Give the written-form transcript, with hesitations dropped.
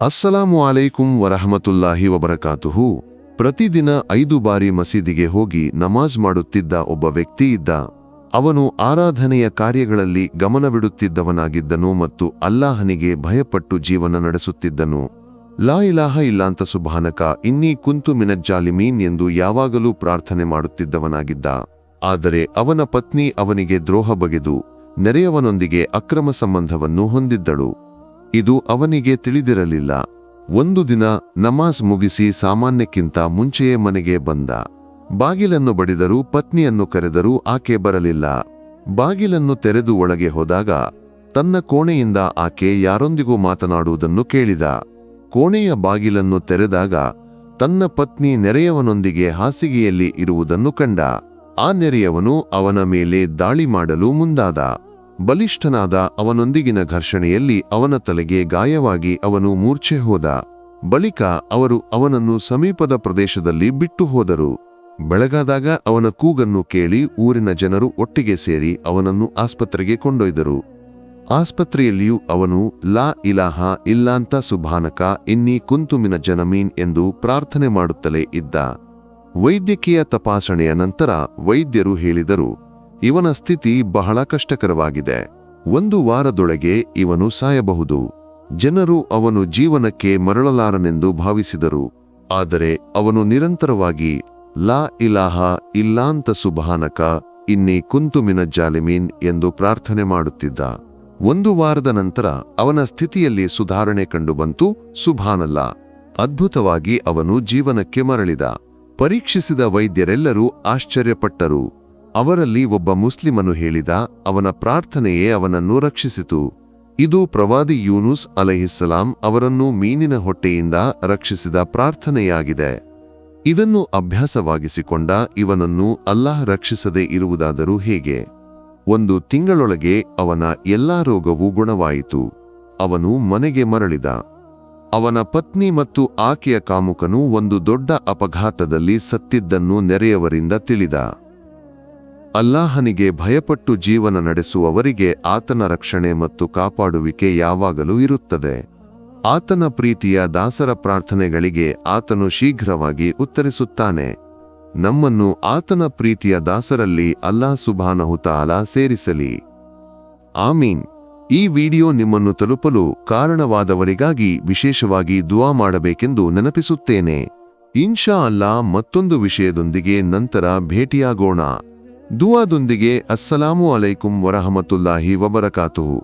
ಅಸ್ಸಲಾಮು ಅಲೈಕುಂ ವರಹಮತುಲ್ಲಾಹಿ ವಬರಕಾತುಹು. ಪ್ರತಿದಿನ 5 ಬಾರಿ ಮಸೀದಿಗೆ ಹೋಗಿ ನಮಾಜ್ ಮಾಡುತ್ತಿದ್ದ ಒಬ್ಬ ವ್ಯಕ್ತಿ ಇದ್ದ. ಅವನು ಆರಾಧನೆಯ ಕಾರ್ಯಗಳಲ್ಲಿ ಗಮನವಿಡುತ್ತಿದ್ದವನಾಗಿದ್ದನು ಮತ್ತು ಅಲ್ಲಾಹನಿಗೆ ಭಯಪಟ್ಟು ಜೀವನ ನಡೆಸುತ್ತಿದ್ದನು. ಲಾ ಇಲಾಹ ಇಲ್ಲಾಂತ ಸುಬ್ಹಾನಕ ಇನ್ನೀ ಕುಂತು ಮಿನಜ್ಜಾಲಿಮೀನ್ ಎಂದು ಯಾವಾಗಲೂ ಪ್ರಾರ್ಥನೆ ಮಾಡುತ್ತಿದ್ದವನಾಗಿದ್ದ. ಆದರೆ ಅವನ ಪತ್ನಿ ಅವನಿಗೆ ದ್ರೋಹ ಬಗೆದು ನೆರೆಯವನೊಂದಿಗೆ ಅಕ್ರಮ ಸಂಬಂಧವನ್ನು ಹೊಂದಿದ್ದಳು. ಇದು ಅವನಿಗೆ ತಿಳಿದಿರಲಿಲ್ಲ. ಒಂದು ದಿನ ನಮಾಜ್ ಮುಗಿಸಿ ಸಾಮಾನ್ಯಕ್ಕಿಂತ ಮುಂಚೆಯೇ ಮನೆಗೆ ಬಂದ. ಬಾಗಿಲನ್ನು ಬಡಿದರೂ ಪತ್ನಿಯನ್ನು ಕರೆದರೂ ಆಕೆ ಬರಲಿಲ್ಲ. ಬಾಗಿಲನ್ನು ತೆರೆದು ಒಳಗೆ ಹೋದಾಗ ತನ್ನ ಕೋಣೆಯಿಂದ ಆಕೆ ಯಾರೊಂದಿಗೂ ಮಾತನಾಡುವುದನ್ನು ಕೇಳಿದ. ಕೋಣೆಯ ಬಾಗಿಲನ್ನು ತೆರೆದಾಗ ತನ್ನ ಪತ್ನಿ ನೆರೆಯವನೊಂದಿಗೆ ಹಾಸಿಗೆಯಲ್ಲಿ ಇರುವುದನ್ನು ಕಂಡ. ಆ ನೆರೆಯವನು ಅವನ ಮೇಲೆ ದಾಳಿ ಮಾಡಲು ಮುಂದಾದ. ಬಲಿಷ್ಠನಾದ ಅವನೊಂದಿಗಿನ ಘರ್ಷಣೆಯಲ್ಲಿ ಅವನ ತಲೆಗೆ ಗಾಯವಾಗಿ ಅವನು ಮೂರ್ಛೆ ಹೋದ. ಬಳಿಕ ಅವರು ಅವನನ್ನು ಸಮೀಪದ ಪ್ರದೇಶದಲ್ಲಿ ಬಿಟ್ಟು ಹೋದರು. ಬೆಳಗಾದಾಗ ಅವನ ಕೂಗನ್ನು ಕೇಳಿ ಊರಿನ ಜನರು ಒಟ್ಟಿಗೆ ಸೇರಿ ಅವನನ್ನು ಆಸ್ಪತ್ರೆಗೆ ಕೊಂಡೊಯ್ದರು. ಆಸ್ಪತ್ರೆಯಲ್ಲಿಯೂ ಅವನು ಲಾ ಇಲಾಹ ಇಲ್ಲಾಂತ ಸುಬ್ಹಾನಕ ಇನ್ನೀ ಕುಂತು ಮಿನಜ್ಜಾಲಿಮೀನ್ ಎಂದು ಪ್ರಾರ್ಥನೆ ಮಾಡುತ್ತಲೇ ಇದ್ದ. ವೈದ್ಯಕೀಯ ತಪಾಸಣೆಯ ನಂತರ ವೈದ್ಯರು ಹೇಳಿದರು, ಇವನ ಸ್ಥಿತಿ ಬಹಳ ಕಷ್ಟಕರವಾಗಿದೆ. 1 ವಾರದೊಳಗೆ ಇವನು ಸಾಯಬಹುದು. ಜನರು ಅವನು ಜೀವನಕ್ಕೆ ಮರಳಲಾರನೆಂದು ಭಾವಿಸಿದರು. ಆದರೆ ಅವನು ನಿರಂತರವಾಗಿ ಲಾ ಇಲಾಹ ಇಲ್ಲಾಂತ ಸುಬ್ಹಾನಕ ಇನ್ನೀ ಕುಂತು ಮಿನಜ್ಜಾಲಿಮೀನ್ ಎಂದು ಪ್ರಾರ್ಥನೆ ಮಾಡುತ್ತಿದ್ದ. 1 ವಾರದ ನಂತರ ಅವನ ಸ್ಥಿತಿಯಲ್ಲಿ ಸುಧಾರಣೆ ಕಂಡುಬಂತು. ಸುಬ್ಹಾನಲ್ಲ, ಅದ್ಭುತವಾಗಿ ಅವನು ಜೀವನಕ್ಕೆ ಮರಳಿದ. ಪರೀಕ್ಷಿಸಿದ ವೈದ್ಯರೆಲ್ಲರೂ ಆಶ್ಚರ್ಯಪಟ್ಟರು. ಅವರಲ್ಲಿ ಒಬ್ಬ ಮುಸ್ಲಿಮನು ಹೇಳಿದ, ಅವನ ಪ್ರಾರ್ಥನೆಯೇ ಅವನನ್ನು ರಕ್ಷಿಸಿತು. ಇದು ಪ್ರವಾದಿ ಯೂನುಸ್ ಅಲೈಹಿಸ್ಸಲಾಂ ಅವರನ್ನು ಮೀನಿನ ಹೊಟ್ಟೆಯಿಂದ ರಕ್ಷಿಸಿದ ಪ್ರಾರ್ಥನೆಯಾಗಿದೆ. ಇದನ್ನು ಅಭ್ಯಾಸವಾಗಿಸಿಕೊಂಡ ಇವನನ್ನು ಅಲ್ಲಾಹ್ ರಕ್ಷಿಸದೇ ಇರುವುದಾದರೂ ಹೇಗೆ? 1 ತಿಂಗಳೊಳಗೆ ಅವನ ಎಲ್ಲಾ ರೋಗವೂ ಗುಣವಾಯಿತು. ಅವನು ಮನೆಗೆ ಮರಳಿದ. ಅವನ ಪತ್ನಿ ಮತ್ತು ಆಕೆಯ ಕಾಮುಕನು ಒಂದು ದೊಡ್ಡ ಅಪಘಾತದಲ್ಲಿ ಸತ್ತಿದ್ದನ್ನು ನೆರೆಯವರಿಂದ ತಿಳಿದ. ಅಲ್ಲಾಹನಿಗೆ ಭಯಪಟ್ಟು ಜೀವನ ನಡೆಸುವವರಿಗೆ ಆತನ ರಕ್ಷಣೆ ಮತ್ತು ಕಾಪಾಡುವಿಕೆ ಯಾವಾಗಲೂ ಇರುತ್ತದೆ. ಆತನ ಪ್ರೀತಿಯ ದಾಸರ ಪ್ರಾರ್ಥನೆಗಳಿಗೆ ಆತನು ಶೀಘ್ರವಾಗಿ ಉತ್ತರಿಸುತ್ತಾನೆ. ನಮ್ಮನ್ನು ಆತನ ಪ್ರೀತಿಯ ದಾಸರಲ್ಲಿ ಅಲ್ಲಾಹ್ ಸುಬ್ಹಾನಹು ತಆಲಾ ಸೇರಿಸಲಿ. ಆಮೀನ್. ಈ ವಿಡಿಯೋ ನಿಮ್ಮನ್ನು ತಲುಪಲು ಕಾರಣವಾದವರಿಗಾಗಿ ವಿಶೇಷವಾಗಿ ದುಆ ಮಾಡಬೇಕೆಂದು ನೆನಪಿಸುತ್ತೇನೆ. ಇನ್ಶಾ ಅಲ್ಲಾಹ್ ಮತ್ತೊಂದು ವಿಷಯದೊಂದಿಗೆ ನಂತರ ಭೇಟಿಯಾಗೋಣ. ದುಆದೊಂದಿಗೆ ಅಸ್ಸಲಾಮು ಅಲೈಕುಂ ವರಹಮತುಲ್ಲಾಹಿ ವಬರಕಾತುಹು.